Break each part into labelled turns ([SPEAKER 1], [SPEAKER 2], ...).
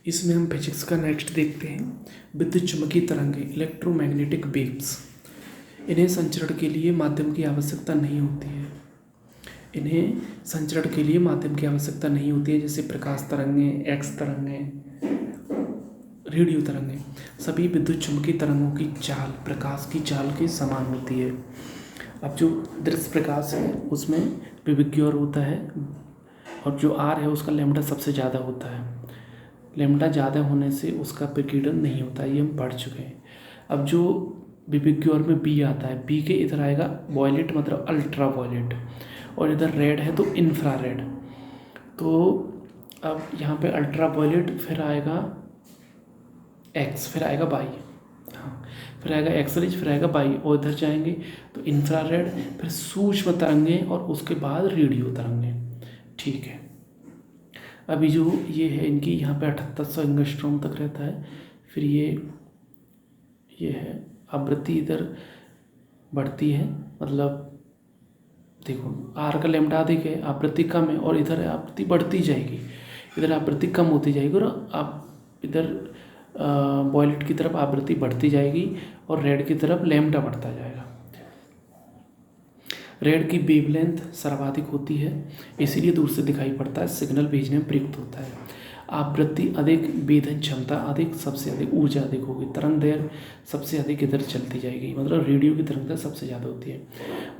[SPEAKER 1] इसमें हम फिजिक्स का नेक्स्ट देखते हैं। विद्युत चुम्बकीय तरंगें, इलेक्ट्रोमैग्नेटिक वेव्स। इन्हें संचरण के लिए माध्यम की आवश्यकता नहीं होती है। इन्हें संचरण के लिए माध्यम की आवश्यकता नहीं होती है, जैसे प्रकाश तरंगें, एक्स तरंगें, रेडियो तरंगें। सभी विद्युत चुम्बकीय तरंगों की चाल प्रकाश की चाल के समान होती है। अब जो दृश्य प्रकाश है उसमें विकिरण होता है, और जो आर है उसका लैम्बडा सबसे ज़्यादा होता है। लैम्बडा ज़्यादा होने से उसका विकिरण नहीं होता, ये हम पढ़ चुके हैं। अब जो विकिरण में बी आता है, बी के इधर आएगा वॉयलेट मतलब अल्ट्रा वॉयलेट, और इधर रेड है तो इंफ्रा रेड। तो अब यहाँ पे अल्ट्रा वॉयलेट, फिर आएगा एक्स, फिर आएगा वाई, हाँ, फिर आएगा एक्स रेज, फिर आएगा वाई, और इधर जाएंगे तो इंफ्रा रेड, फिर सूक्ष्म तरंगें, और उसके बाद रेडियो तरंगें। ठीक है। अभी जो ये है इनकी यहाँ पे 7800 एंगस्ट्रॉम तक रहता है। फिर ये है आवृत्ति इधर बढ़ती है, मतलब देखो आर का लैम्बडा अधिक है, आवृत्ति कम है, और इधर आवृत्ति बढ़ती जाएगी, इधर आवृत्ति कम होती जाएगी, और आप इधर वॉयलेट की तरफ आवृत्ति बढ़ती जाएगी, और रेड की तरफ लैम्बडा बढ़ता जाएगा। रेड की वेवलेंथ सर्वाधिक होती है, इसीलिए दूर से दिखाई पड़ता है, सिग्नल भेजने में प्रयुक्त होता है। आवृत्ति अधिक, वेधन क्षमता अधिक, सबसे अधिक ऊर्जा अधिक होगी। तरंग दैर्घ्य सबसे अधिक इधर चलती जाएगी, मतलब रेडियो की तरंग दैर्घ्य सबसे ज़्यादा होती है।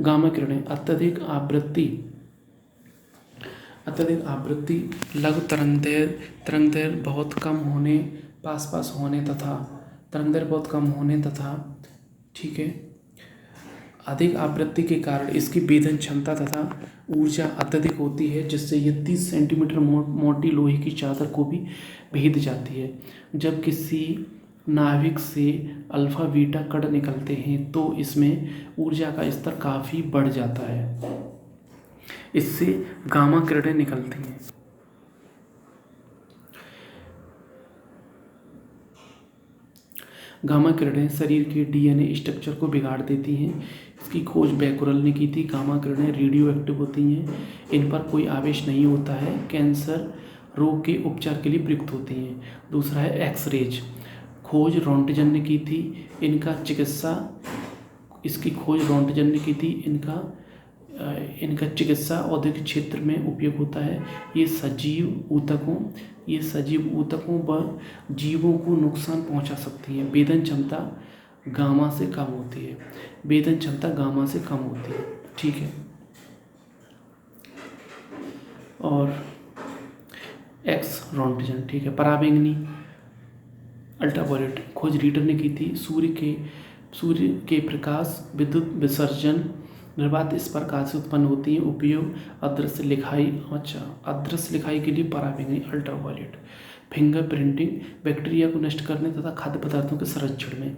[SPEAKER 1] गामा किरणें, अत्यधिक आवृत्ति लघु तरंग दैर्घ्य बहुत कम होने, पास होने तथा तरंग दैर्घ्य बहुत कम होने तथा, ठीक है, अधिक आवृत्ति के कारण इसकी वेधन क्षमता तथा ऊर्जा अत्यधिक होती है, जिससे ये 30 सेंटीमीटर मोटी लोहे की चादर को भी भेद जाती है। जब किसी नाभिक से अल्फा बीटा कण निकलते हैं तो इसमें ऊर्जा का स्तर काफ़ी बढ़ जाता है, इससे गामा किरणें निकलती हैं। गामा किरणें शरीर के डीएनए स्ट्रक्चर को बिगाड़ देती हैं। इसकी खोज बैकुरल ने की थी। गामा किरणें रेडियो एक्टिव होती हैं, इन पर कोई आवेश नहीं होता है, कैंसर रोग के उपचार के लिए प्रयुक्त होती हैं। दूसरा है एक्स रेज, खोज रोंटजन ने की थी। इसकी खोज रोंटजन ने की थी। इनका चिकित्सा औद्योगिक क्षेत्र में उपयोग होता है। ये सजीव ऊतकों व जीवों को नुकसान पहुंचा सकती हैं। वेधन क्षमता गामा से कम होती है। ठीक है। और एक्स रोंटजन, ठीक है। पराबैंगनी अल्ट्रावायलेट खोज रीटर ने की थी। सूर्य के प्रकाश विद्युत विसर्जन निर्वात इस प्रकार से उत्पन्न होती है। उपयोग अदृश्य लिखाई के लिए पराबैंगनी अल्ट्रावायलेट। फिंगर प्रिंटिंग बैक्टीरिया को नष्ट करने तथा खाद्य पदार्थों के संरक्षण में।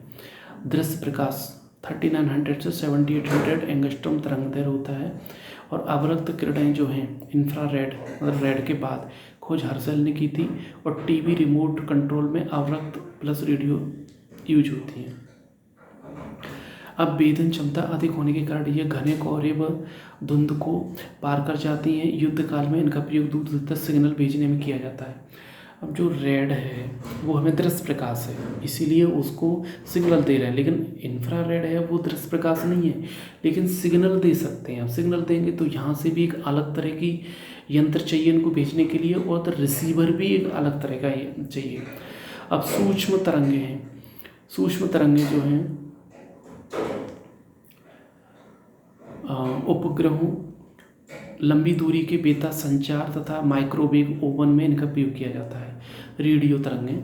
[SPEAKER 1] दृश्य प्रकाश 3900 से 7800 एंगस्ट्रॉम तरंगदैर्घ्य होता है। और अवरक्त किरणें जो हैं इंफ्रारेड, मतलब रेड के बाद, खोज हर्शल ने की थी। और टीवी रिमोट कंट्रोल में अवरक्त प्लस रेडियो यूज होती हैं। अब वेधन क्षमता अधिक होने के कारण ये घने कोहरे व धुंध को पार कर जाती हैं। युद्ध काल में इनका प्रयोग दूर तक सिग्नल भेजने में किया जाता है। अब जो रेड है वो हमें दृश्य प्रकाश है, इसीलिए उसको सिग्नल दे रहे हैं, लेकिन इंफ्रा रेड है वो दृश्य प्रकाश नहीं है, लेकिन सिग्नल दे सकते हैं। अब सिग्नल देंगे तो यहाँ से भी एक अलग तरह की यंत्र चाहिए इनको भेजने के लिए, और तो रिसीवर भी एक अलग तरह का चाहिए। अब सूक्ष्म तरंगें जो हैं उपग्रहों, लंबी दूरी के बेता संचार तथा माइक्रोवेव ओवन में इनका प्रयोग किया जाता है। रेडियो तरंगें,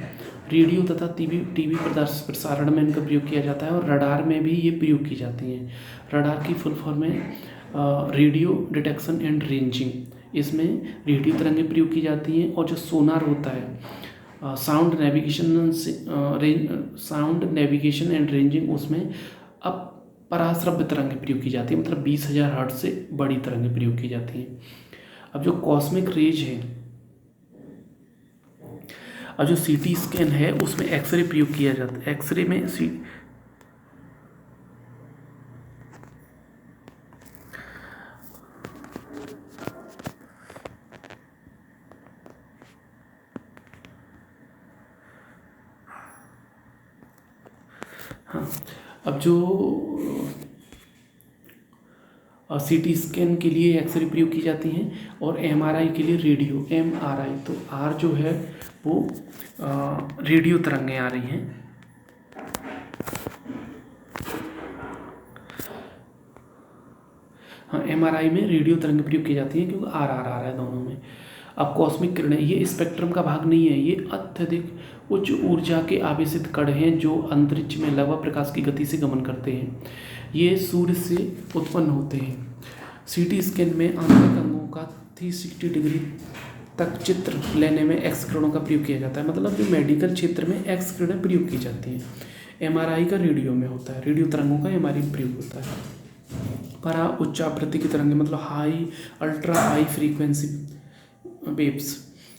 [SPEAKER 1] रेडियो तथा टीवी प्रसारण में इनका प्रयोग किया जाता है। और रडार में भी ये प्रयोग की जाती हैं। रडार की फुल फॉर्म है रेडियो डिटेक्शन एंड रेंजिंग। इसमें रेडियो तरंगें प्रयोग की जाती हैं। और जो सोनार होता है साउंड नेविगेशन एंड रेंजिंग, उसमें अब पराश्रव्य तरंगें प्रयोग की जाती है, मतलब 20,000 हर्ट्ज से बड़ी तरंगें प्रयोग की जाती हैं। अब जो कॉस्मिक रेज है, अब जो सीटी स्कैन है उसमें एक्सरे प्रयोग किया जाता है। एक्सरे में हाँ, अब जो सीटी स्कैन के लिए एक्सरे प्रयोग की जाती हैं और एमआरआई के लिए रेडियो, एमआरआई। तो आर जो है वो रेडियो तरंगें आ रही हैं। हाँ, एमआरआई में रेडियो तरंगें प्रयोग की जाती हैं क्योंकि आर आर आ रहा है दोनों में। अब कॉस्मिक किरणें, ये स्पेक्ट्रम का भाग नहीं है, ये अत्यधिक उच्च ऊर्जा के आवेशित कण हैं जो अंतरिक्ष में लगभग प्रकाश की गति से गमन करते हैं। ये सूर्य से उत्पन्न होते हैं। सीटी स्कैन में आंतरिक अंगों का 360 डिग्री तक चित्र लेने में एक्स किरणों का प्रयोग किया जाता है। मतलब जो मेडिकल क्षेत्र में एक्स किरणें प्रयोग की जाती हैं। एमआरआई का रेडियो में होता है, रेडियो तरंगों का एमआरआई में प्रयोग होता है। परा उच्च आवृत्ति की तरंगें मतलब high ultra high frequency waves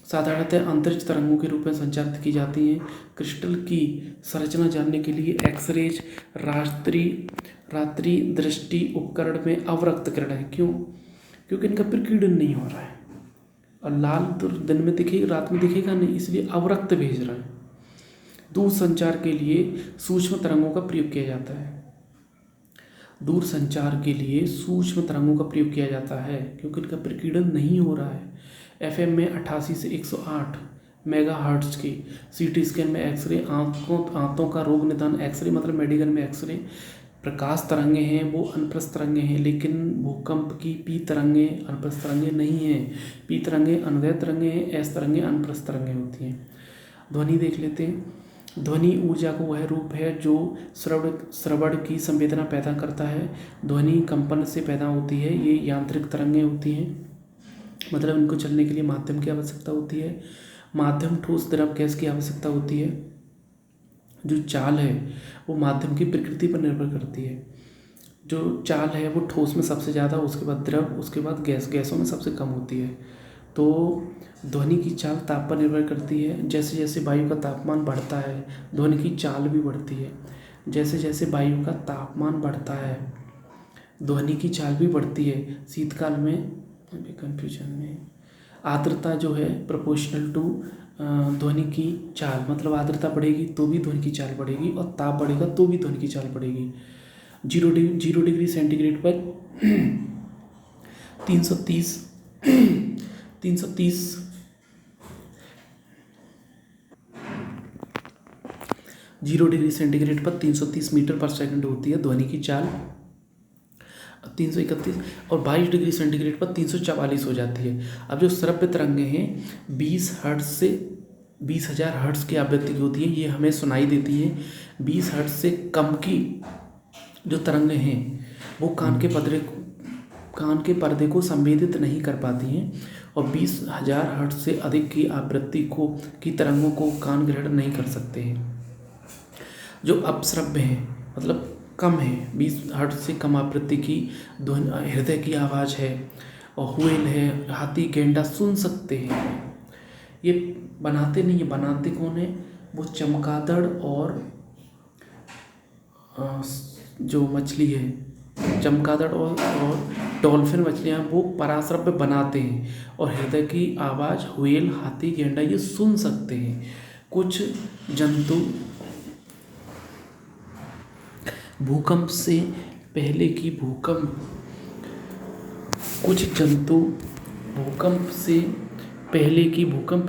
[SPEAKER 1] साधारणतः अंतरिक्ष तरंगों के रूप में संचारित की जाती हैं। क्रिस्टल की संरचना जानने के लिए एक्सरेज रात्रि दृष्टि उपकरण में अवरक्त किरण है। क्यों? क्योंकि इनका प्रकीर्णन नहीं हो रहा है और लाल तो दिन में दिखेगा, रात में दिखेगा नहीं, इसलिए अवरक्त भेज रहा है। दूर संचार के लिए सूक्ष्म तरंगों का प्रयोग किया जाता है। दूर संचार के लिए सूक्ष्म तरंगों का प्रयोग किया जाता है क्योंकि इनका प्रकीर्णन नहीं हो रहा है। एफएम में 88 से 108 मेगाहर्ट्ज की सीटी स्कैन में एक्सरे, आंतों का रोग निदान एक्सरे मतलब मेडिकल में एक्सरे, प्रकाश तरंगें हैं वो अनप्रस्थ तरंगें हैं, लेकिन भूकंप की पी तरंगें अनप्रस्थ तरंगें नहीं हैं। पी तरंगें अनुदैर्घ्य तरंगें हैं, एस तरंगें अनप्रस्थ तरंगें होती हैं। ध्वनि देख लेते हैं। ध्वनि ऊर्जा को वह रूप है जो श्रवण की संवेदना पैदा करता है। ध्वनि कंपन से पैदा होती है। ये यांत्रिक तरंगें होती हैं, मतलब इनको चलने के लिए माध्यम की आवश्यकता होती है। माध्यम ठोस द्रव गैस की आवश्यकता होती है। जो चाल है वो माध्यम की प्रकृति पर निर्भर करती है। जो चाल है वो ठोस में सबसे ज़्यादा, उसके बाद द्रव, उसके बाद गैसों में सबसे कम होती है। तो ध्वनि की चाल ताप पर निर्भर करती है। जैसे जैसे वायु का तापमान बढ़ता है ध्वनि की चाल भी बढ़ती है। जैसे जैसे वायु का तापमान बढ़ता है ध्वनि की चाल भी बढ़ती है। शीतकाल में अभी कन्फ्यूजन में आर्द्रता जो है प्रोपोर्शनल टू ध्वनि की चाल, मतलब आर्द्रता बढ़ेगी तो भी ध्वनि की चाल बढ़ेगी और ताप बढ़ेगा तो भी ध्वनि की चाल बढ़ेगी। 0 डिग्री सेंटीग्रेड पर 330 0 डिग्री सेंटीग्रेड पर 330 मीटर पर सेकंड होती है ध्वनि की चाल। 331 और 22 डिग्री सेंटीग्रेड पर 344 हो जाती है। अब जो श्रव्य तरंगें हैं 20 हर्ट्ज से 20,000 हर्ट्ज की आवृत्ति की होती है, ये हमें सुनाई देती है। 20 हर्ट्ज से कम की जो तरंगें हैं वो कान के पर्दे को संवेदित नहीं कर पाती हैं और 20,000 हर्ट्ज से अधिक की आवृत्ति की तरंगों को कान ग्रहण नहीं कर सकते हैं। जो अपश्रव्य हैं मतलब कम है, 20 हर्ट्ज से कम आवृत्ति की ध्वनि हृदय की आवाज़ है और हुएल है, हाथी गेंडा सुन सकते हैं। ये बनाते नहीं है, बनाते कौन है? वो चमगादड़ और जो मछली है चमगादड़ और डॉल्फिन मछलियाँ वो पराश्रव्य बनाते हैं और हृदय की आवाज़ हुएल, हाथी गेंडा ये सुन सकते हैं। कुछ जंतु भूकंप से पहले की भूकंप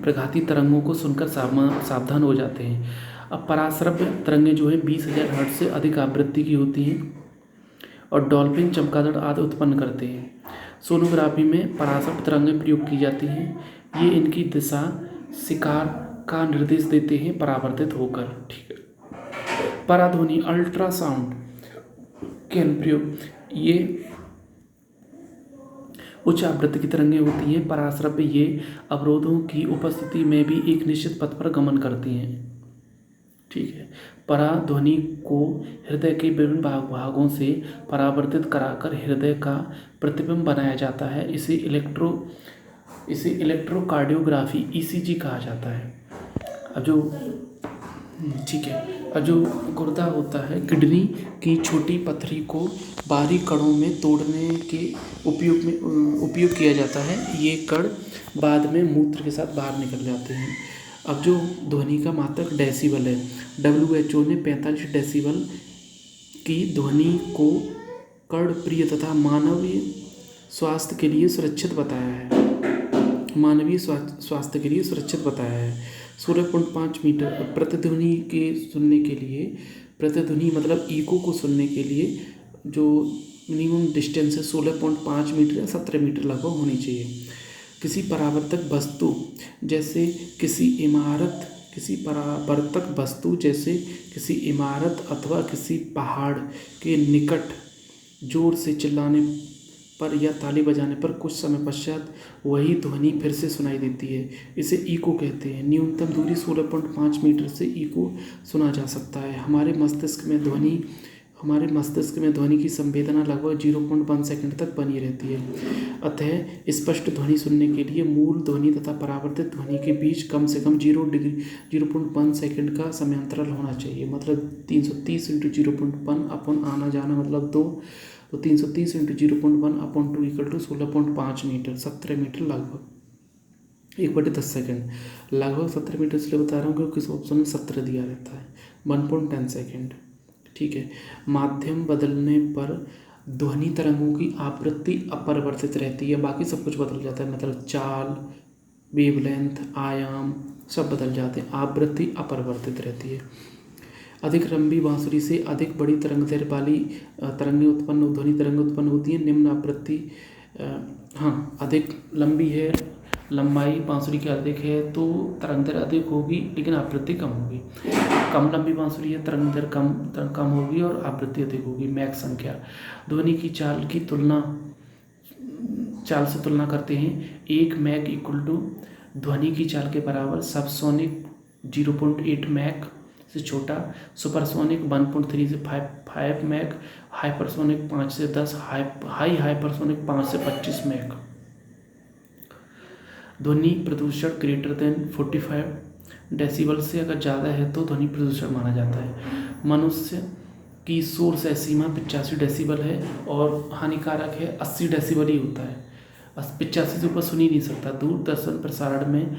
[SPEAKER 1] प्रघाती तरंगों को सुनकर सावधान हो जाते हैं। अब पराश्रव्य तरंगें जो है 20,000 हर्ट्ज से अधिक आवृत्ति की होती हैं और डॉल्फिन, चमगादड़ आदि उत्पन्न करते हैं। सोनोग्राफी में पराश्रव्य तरंगें प्रयोग की जाती हैं। ये इनकी दिशा शिकार का निर्देश देते हैं परावर्तित होकर। ठीक है। पराध्वनि अल्ट्रासाउंड के अनुप्रयोग, ये उच्च आवृत्ति की तरंगें होती हैं। पराश्रव्य ये अवरोधों की उपस्थिति में भी एक निश्चित पथ पर गमन करती हैं। ठीक है। पराध्वनि को हृदय के विभिन्न भागों से परावर्तित कराकर हृदय का प्रतिबिंब बनाया जाता है। इसे इलेक्ट्रोकार्डियोग्राफी ईसीजी कहा जाता है। अब जो गुर्दा होता है, किडनी की छोटी पथरी को बारीक कणों में तोड़ने के उपयोग किया जाता है। ये कण बाद में मूत्र के साथ बाहर निकल जाते हैं। अब जो ध्वनि का मात्रक डेसिबल है, WHO ने 45 डेसिबल की ध्वनि को कर्णप्रिय तथा मानवीय स्वास्थ्य के लिए सुरक्षित बताया है। मानवीय स्वास्थ्य के लिए सुरक्षित बताया है। 16.5 मीटर प्रतिध्वनि के सुनने के लिए, प्रतिध्वनि मतलब इको को सुनने के लिए जो मिनिमम डिस्टेंस है 16.5 मीटर या 17 मीटर लगभग होनी चाहिए। किसी परावर्तक वस्तु जैसे किसी इमारत अथवा किसी पहाड़ के निकट जोर से चिल्लाने पर या ताली बजाने पर कुछ समय पश्चात वही ध्वनि फिर से सुनाई देती है। इसे इको कहते हैं। न्यूनतम दूरी 16.5 मीटर से इको सुना जा सकता है। हमारे मस्तिष्क में ध्वनि की संवेदना लगभग 0.1 सेकंड तक बनी रहती है। अतः स्पष्ट ध्वनि सुनने के लिए मूल ध्वनि तथा परावर्तित ध्वनि के बीच कम से कम 0.1 सेकंड का समयांतराल होना चाहिए। मतलब 330 × 0.1 अपन आना जाना मतलब 2, तो 330 × 0.1 अपॉन 2 = 16.5 मीटर, 17 मीटर लगभग 1/10 सेकेंड। लगभग 17 मीटर इसलिए बता रहा हूँ क्योंकि इस ऑप्शन में 17 दिया रहता है। 1.10 सेकेंड, ठीक है। माध्यम बदलने पर ध्वनि तरंगों की आवृत्ति अपरिवर्तित रहती है, बाकी सब कुछ बदल जाता है। मतलब चाल, वेवलेंथ, आयाम सब बदल जाते हैं, आवृत्ति अपरिवर्तित रहती है। अधिक लंबी बांसुरी से अधिक बड़ी तरंगदैर्घ्य वाली ध्वनि तरंगें उत्पन्न होती हैं। निम्न आवृत्ति अधिक लंबी है, लंबाई बांसुरी की अधिक है तो तरंगदैर्घ्य अधिक होगी लेकिन आवृत्ति कम होगी। कम लंबी बांसुरी है, तरंगदैर्घ्य कम होगी और आवृत्ति अधिक होगी। मैक संख्या ध्वनि की चाल से तुलना करते हैं। 1 मैक = ध्वनि की चाल के बराबर। सबसोनिक 0.8 मैक से छोटा, सुपरसोनिक 1.3 से 5 मैक, हाइपरसोनिक 5 से 10, हाइपरसोनिक 5 से 25 मैक। ध्वनि प्रदूषण > 45 डेसिबल से अगर ज़्यादा है तो ध्वनि प्रदूषण माना जाता है। मनुष्य की शोर सह सीमा 85 डेसिबल है और हानिकारक है 80 डेसिबल ही होता है। 85 से ऊपर सुन ही नहीं सकता। दूरदर्शन प्रसारण में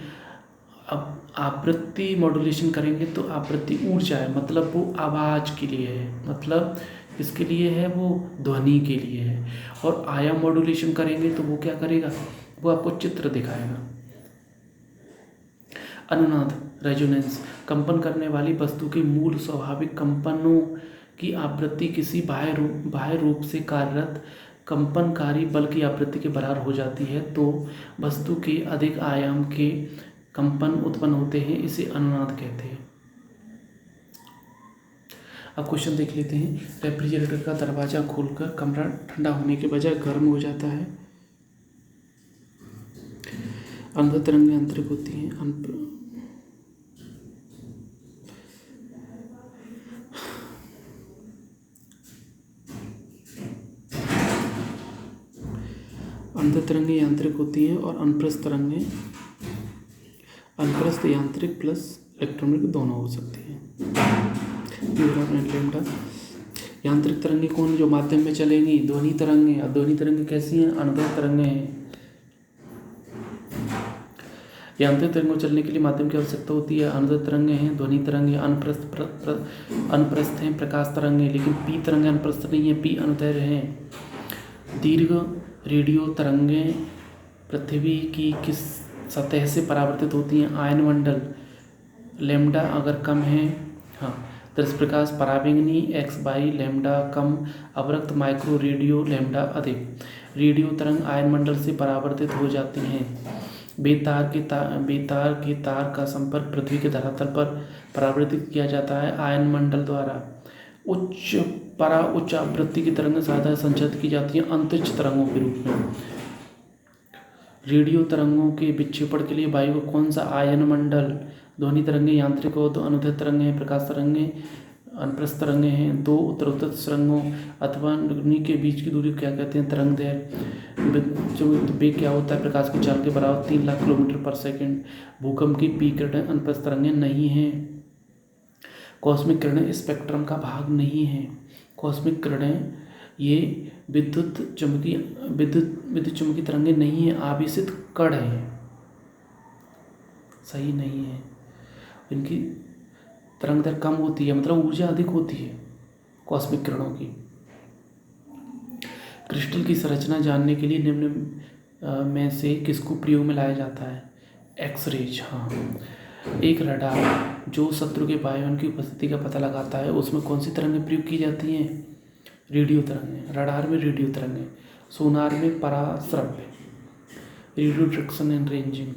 [SPEAKER 1] अब आवृत्ति मॉड्यूलेशन करेंगे तो आवृत्ति ऊर्जा है, मतलब वो आवाज़ के लिए है, मतलब इसके लिए है, वो ध्वनि के लिए है। और आयाम मॉड्यूलेशन करेंगे तो वो क्या करेगा, वो आपको चित्र दिखाएगा। अनुनाद रेजोनेंस कंपन करने वाली वस्तु के मूल स्वाभाविक कंपनों की आवृत्ति किसी बाह्य रूप से कार्यरत कंपनकारी बल की आवृत्ति के बराबर हो जाती है तो वस्तु के अधिक आयाम के कंपन उत्पन्न होते हैं, इसे अनुनाद कहते हैं। अब क्वेश्चन देख लेते हैं। रेफ्रिजरेटर का दरवाज़ा खोलकर कमरा ठंडा होने के बजाय गर्म हो जाता है। अंदर तरंगें आंतरिक होती हैं। अंदर तरंगें यांत्रिक होती हैं और अनप्रस्थ यांत्रिक प्लस इलेक्ट्रॉनिक दोनों हो सकती हैं। लैम्डा यांत्रिक तरंगें कौन जो माध्यम में चलेंगी, ध्वनि तरंगें। अब ध्वनि तरंगें कैसी हैं, अनुदैर्घ्य तरंगें हैं। यांत्रिक तरंगों चलने के लिए माध्यम की आवश्यकता होती है। अनुदैर्घ्य तरंगें हैं, ध्वनि तरंगें अनप्रस्थ हैं, प्रकाश तरंगें। लेकिन पी तरंगें अनप्रस्थ नहीं है, पी अनुदैर्घ्य हैं। दीर्घ रेडियो तरंगें पृथ्वी की किस सतह से परावर्तित होती हैं, आयनमंडल। लैम्डा अगर कम है, दृश्य प्रकाश पराबैंगनी x/लैम्डा कम, अवरक्त माइक्रो रेडियो लैम्डा अधिक। रेडियो तरंग आयनमंडल से परावर्तित हो जाती हैं। बेतार के तार का संपर्क पृथ्वी के धरातल पर परावर्तित किया जाता है आयनमंडल द्वारा। उच्च आवृत्ति की तरंगें साधारण संचारित की जाती हैं अंतरिक्ष तरंगों के रूप में। रेडियो तरंगों के विक्षेपण के लिए वायु का कौन सा आयनमंडल। ध्वनि तरंगें यांत्रिक और अनुदैर्घ्य तरंगें हैं, प्रकाश तरंगें अनप्रस्थ तरंगें हैं। दो उत्तरोत्तर तरंगों अथवा अग्नि के बीच की दूरी क्या कहते हैं, तरंगदैर्घ्य। जो वेग क्या होता है, प्रकाश की चाल के बराबर 3 लाख किलोमीटर पर सेकेंड। भूकंप की पी किरणें अनप्रस्थ तरंगें नहीं हैं। कॉस्मिक किरणें स्पेक्ट्रम का भाग नहीं है। कॉस्मिक किरणें ये विद्युत चुंबकीय तरंगें नहीं है, आवेशित कण है, सही नहीं है। इनकी तरंग दर कम होती है, मतलब ऊर्जा अधिक होती है कॉस्मिक किरणों की। क्रिस्टल की संरचना जानने के लिए निम्न में से किसको प्रयोग में लाया जाता है? एक्सरेज। हाँ, एक रडार जो शत्रु के वायुयान की उपस्थिति का पता लगाता है, उसमें कौन सी तरंगें प्रयोग की जाती हैं? रेडियो तरंगें। रडार में रेडियो तरंगें, सोनार में पराश्रव्य, रेडियो डिटेक्शन एंड रेंजिंग।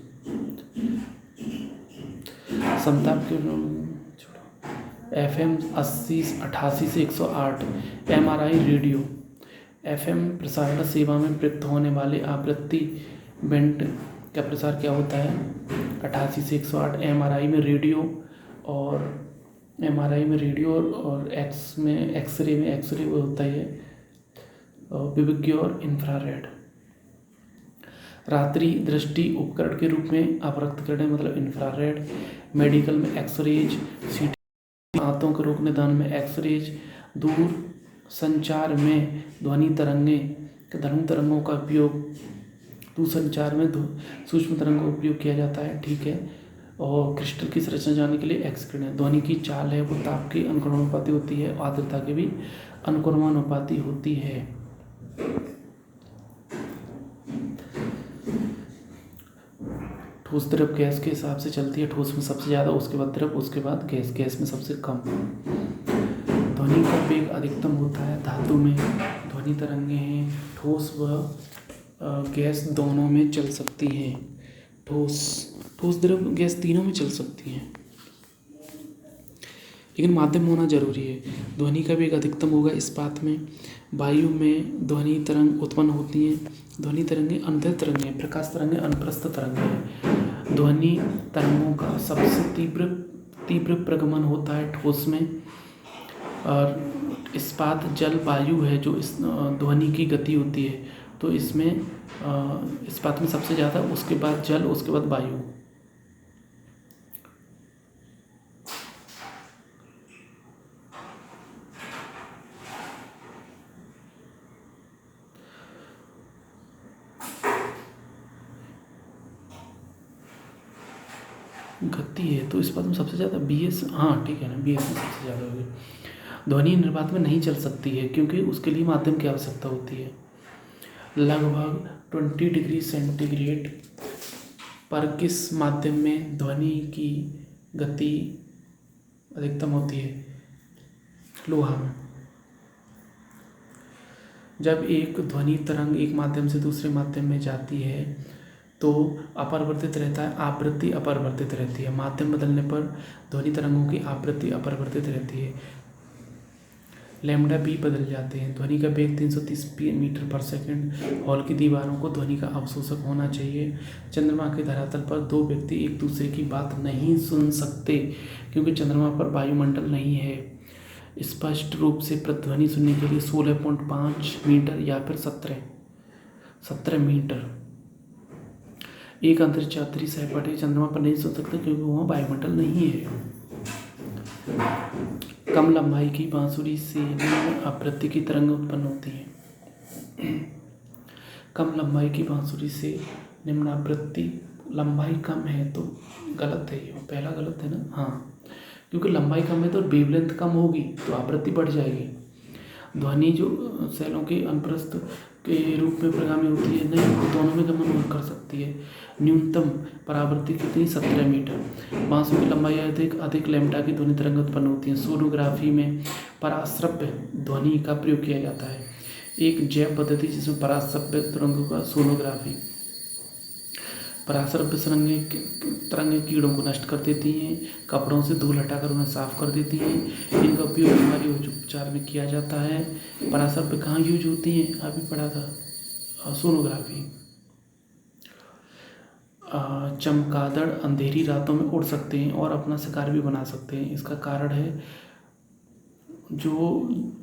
[SPEAKER 1] समताप के FM 80-88 से 108 MRI रेडियो। FM प्रसारण सेवा में प्रयुक्त होने वाले आवृत्ति बैंड का प्रसार क्या होता है? 88 से 108। MRI में रेडियो और एक्सरे में वो होता है विविक्य और इंफ्रारेड। रात्रि दृष्टि उपकरण के रूप में अवरक्त किरणें मतलब इंफ्रारेड। मेडिकल में एक्सरेज। सीटी आंतों के रोग निदान में एक्सरेज। दूर संचार में ध्वनि तरंगों का उपयोग, दूरसंचार में सूक्ष्म तरंगों का उपयोग किया जाता है। ठीक है। और क्रिस्टल की संरचना जानने के लिए एक्स किरणें। ध्वनि की चाल है वो ताप की अनुक्रमानुपाती होती है, आर्द्रता की भी अनुक्रमानुपाती होती है। ठोस द्रव गैस के हिसाब से चलती है। ठोस में सबसे ज़्यादा, उसके बाद द्रव, उसके बाद गैस, गैस में सबसे कम। ध्वनि का वेग अधिकतम होता है धातु में। ध्वनि तरंगें हैं ठोस व गैस दोनों में चल सकती हैं। ठोस द्रव गैस तीनों में चल सकती हैं, लेकिन माध्यम होना जरूरी है। ध्वनि का वेग अधिकतम होगा इस्पात में। वायु में ध्वनि तरंग उत्पन्न होती हैं। ध्वनि तरंगें अंतर तरंगें, प्रकाश तरंगें अनुप्रस्थ तरंगें। ध्वनि तरंगों का सबसे तीव्र प्रगमन होता है ठोस में। और इस्पात जल वायु है जो इस ध्वनि की गति होती है, तो इसमें इस्पात में सबसे ज़्यादा, उसके बाद जल, उसके बाद वायु। गति है तो इस्पात में सबसे ज़्यादा BS। हाँ ठीक है ना, BS में सबसे ज़्यादा होगी। ध्वनि निर्वात में नहीं चल सकती है क्योंकि उसके लिए माध्यम की आवश्यकता होती है। लगभग 20 डिग्री सेंटीग्रेड पर किस माध्यम में ध्वनि की गति अधिकतम होती है? लोहा में। जब एक ध्वनि तरंग एक माध्यम से दूसरे माध्यम में जाती है तो अपरिवर्तित रहता है, आवृत्ति अपरिवर्तित रहती है। माध्यम बदलने पर ध्वनि तरंगों की आवृत्ति अपरिवर्तित रहती है, लैम्डा b बदल जाते हैं। ध्वनि का वेग 330 मीटर पर सेकंड। हॉल की दीवारों को ध्वनि का अवशोषक होना चाहिए। चंद्रमा के धरातल पर दो व्यक्ति एक दूसरे की बात नहीं सुन सकते क्योंकि चंद्रमा पर वायुमंडल नहीं है। स्पष्ट रूप से प्रतिध्वनि सुनने के लिए 16.5 मीटर या फिर 17 मीटर। एक अंतरिक्ष यात्री सहपाठी चंद्रमा पर नहीं सुन सकते क्योंकि वहाँ वायुमंडल नहीं है। कम लंबाई की बांसुरी से निम्न आवृत्ति की तरंग उत्पन्न होती है। कम लंबाई की बांसुरी से निम्न आवृत्ति, लंबाई कम है तो गलत है, ये पहला गलत है ना। हाँ, क्योंकि लंबाई कम है तो वेवलेंथ कम होगी तो आवृत्ति बढ़ जाएगी। ध्वनि जो शैलों के अनुप्रस्थ के रूप में प्रगामी होती है, नहीं, दोनों में गमन कर सकती है। न्यूनतम परावर्ती कितनी? 17 मीटर। बांसुरी की लंबाई अधिक लैम्डा की ध्वनि तरंग उत्पन्न होती है। सोनोग्राफी में पराश्रव्य ध्वनि का प्रयोग किया जाता है। एक जैव पद्धति जिसमें पराश्रव्य तरंगों का सोनोग्राफी। पराश्रव्य तरंगें कीड़ों को नष्ट कर देती हैं, कपड़ों से धूल हटाकर उन्हें साफ कर देती हैं। इनका उपयोग बीमारी उपचार में किया जाता है। पराश्रव्य कहाँ यूज होती हैं? अभी पढ़ा था, सोनोग्राफी। चमगादड़ अंधेरी रातों में उड़ सकते हैं और अपना शिकार भी बना सकते हैं। इसका कारण है जो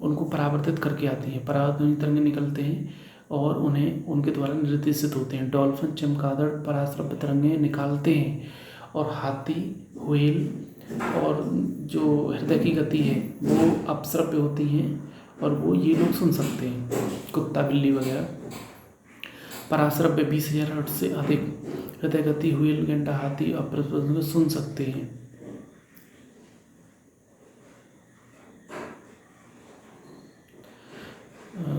[SPEAKER 1] उनको परावर्तित करके आती हैं, परावर्तनिक तरंगें निकलते हैं और उन्हें उनके द्वारा निर्देशित होते हैं। डॉल्फिन चमगादड़ पराश्रव्य तरंगें निकालते हैं और हाथी, व्हेल और जो हृदय की गति है वो अपश्रव्य होती हैं और वो ये लोग सुन सकते हैं, कुत्ता, बिल्ली वगैरह। पराश्रव्य 20,000 हर्ट्ज से अधिक हृदय गति व्हेल, गैंडा, हाथी अपश्रव्य सुन सकते हैं।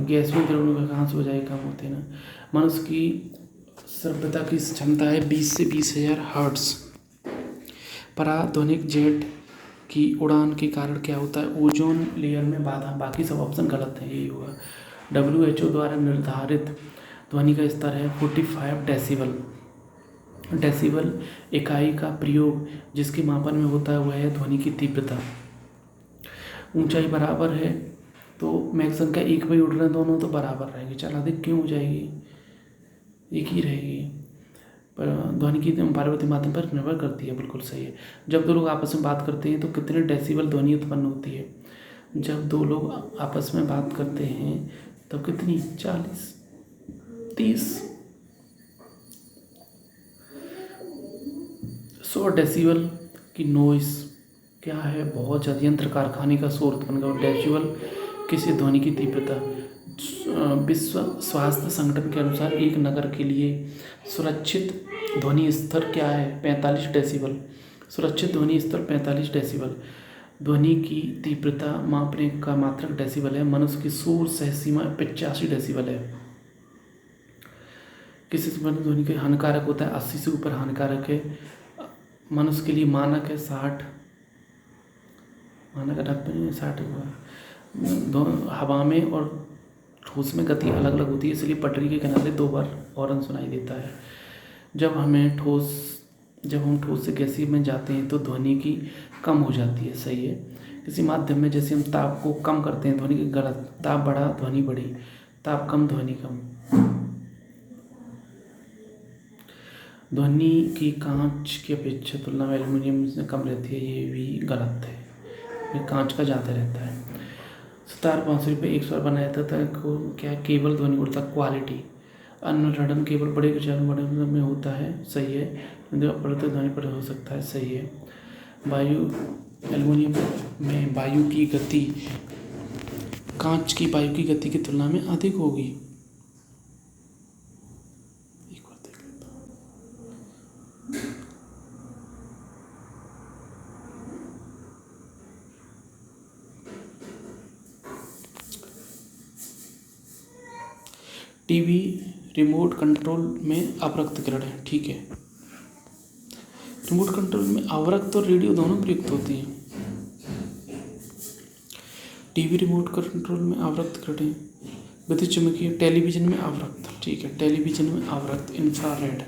[SPEAKER 1] गैसों द्रव्यों का कहाँ से हो जाए कम होते हैं ना। मनुष्य की श्रव्यता की क्षमता है 20 से 20,000 हर्ट्ज। पराध्वनिक जेट की उड़ान के कारण क्या होता है, ओजोन लेयर में बाधा। बाकी सब ऑप्शन गलत है, यही होगा। WHO द्वारा निर्धारित ध्वनि का स्तर है 45 डेसिबल। डेसिबल इकाई का प्रयोग जिसके मापन में होता है वह है ध्वनि की तीव्रता। ऊंचाई बराबर है तो मैक संख्या एक पे उड़ रहे हैं दोनों तो बराबर रहेंगे। चल अधिक क्यों हो जाएगी, एक ही रहेगी। पर ध्वनि की पार्वती माध्यम पर निर्भर करती है, बिल्कुल सही है। जब दो लोग आपस में बात करते हैं तो कितने डेसिबल ध्वनि उत्पन्न होती है। जब दो लोग आपस में बात करते हैं तब कितनी, 40, 30, 100 डेसिबल की नॉइस क्या है, बहुत ज़्यादा यंत्र कारखाने का शोर उत्पन्न कर। डेसिबल किसी ध्वनि की तीव्रता। विश्व स्वास्थ्य संगठन के अनुसार एक नगर के लिए सुरक्षित ध्वनि स्तर क्या है, 45 डेसिबल। सुरक्षित ध्वनि स्तर 45 डेसिबल। ध्वनि की तीव्रता मापने का मात्रक डेसिबल है। मनुष्य की शोर सह सीमा 85 डेसिबल है। किसी संबंधित ध्वनि के हानिकारक होता है, 80 से ऊपर हानिकारक है। मनुष्य के लिए मानक है 60, मानक 90 60 हुआ। हवा में और ठोस में गति अलग अलग होती है, इसलिए पटरी के किनारे 2 बार हॉर्न सुनाई देता है। जब हम ठोस से गैसीय में जाते हैं तो ध्वनि की कम हो जाती है, सही है। किसी माध्यम में जैसे हम ताप को कम करते हैं ध्वनि की, गलत। ताप बढ़ा ध्वनि बढ़ी, ताप कम ध्वनि कम। ध्वनि की कांच की अपेक्षा तुलना में एल्युमिनियम में कम रहती है, ये भी गलत है। ये कांच का ज़्यादा रहता है। सितार 500 रुपये 100 बार बनाया था क्या, केवल ध्वनि उड़ता क्वालिटी। अनुरणन केवल बड़े बड़े में होता है, सही है। अपरत ध्वनि पर हो सकता है, सही है। एल्युमिनियम में वायु की गति कांच की वायु की गति की तुलना में अधिक होगी। एक बार देख लेता हूँ। टीवी रिमोट कंट्रोल में अवरक्त किरण है, ठीक है। रिमोट कंट्रोल में अवरक्त और रेडियो दोनों प्रयुक्त होती हैं। टीवी रिमोट कंट्रोल में अवरक्त किरणें, विद्युत चुम्बकीय टेलीविजन में अवरक्त, ठीक है। टेलीविजन में अवरक्त इंफ्रारेड।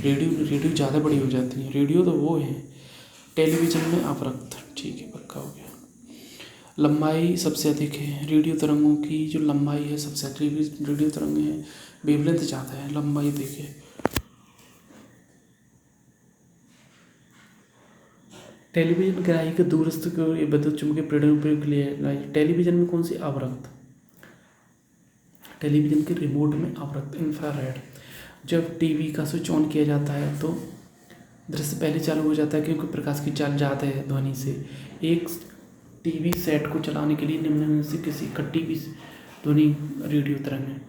[SPEAKER 1] रेडियो ज़्यादा बड़ी हो जाती है, रेडियो तो वो है। टेलीविजन में अवरक्त, ठीक है, पक्का हो गया। लंबाई सबसे अधिक है, रेडियो तरंगों की जो लंबाई है सबसे अधिक रेडियो तरंग है। वेवलेंथ ज़्यादा है, लंबाई देखिए। टेलीविजन ग्राही के दूरस्थ विद्युत चुम्बकीय प्रेरण उपयोग के लिए। टेलीविजन में कौन सी, अवरक्त। टेलीविजन के रिमोट में अवरक्त इंफ्रारेड। जब टीवी का स्विच ऑन किया जाता है तो दृश्य पहले चालू हो जाता है क्योंकि प्रकाश की चाल ज़्यादा है ध्वनि से। एक टीवी सेट को चलाने के लिए निम्न में से किसी का टीवी ध्वनि रेडियो तरंग है।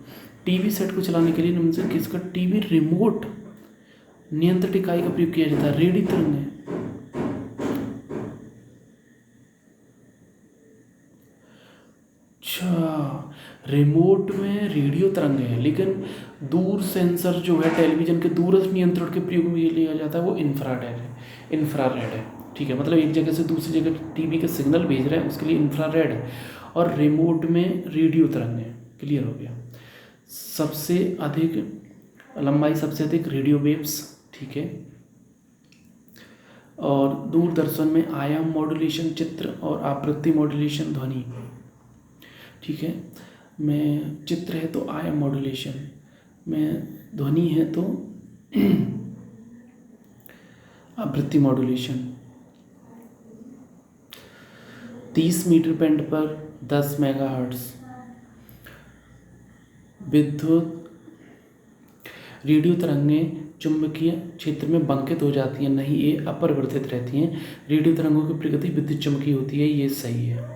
[SPEAKER 1] टीवी सेट को चलाने के लिए निम्न से किसका, टीवी रिमोट नियंत्रण इकाई का प्रयोग किया जाता है, रेडियो तरंग है। अच्छा, रिमोट में रेडियो तरंग है, लेकिन दूर सेंसर जो है टेलीविजन के दूरस्थ नियंत्रण के प्रयोग में लिया जाता है वो इंफ्रारेड है, ठीक है। मतलब एक जगह से दूसरी जगह टीवी का सिग्नल भेज रहे हैं उसके लिए इंफ्रारेड है, और रिमोट में रेडियो तरंग है। क्लियर हो गया। सबसे अधिक लंबाई, सबसे अधिक रेडियो वेव्स, ठीक है। और दूरदर्शन में आयाम मॉड्यूलेशन चित्र और आवृत्ति मॉड्यूलेशन ध्वनि, ठीक है। में चित्र है तो आयाम मॉड्यूलेशन, में ध्वनि है तो आवृत्ति मॉड्यूलेशन। 30 मीटर बैंड पर 10 मेगाहर्ट्ज विद्युत रेडियो तरंगें चुंबकीय क्षेत्र में बंकित हो जाती हैं, नहीं ये अपरिवर्तित रहती हैं। रेडियो तरंगों की प्रकृति विद्युत चुम्बकीय होती है, ये सही है।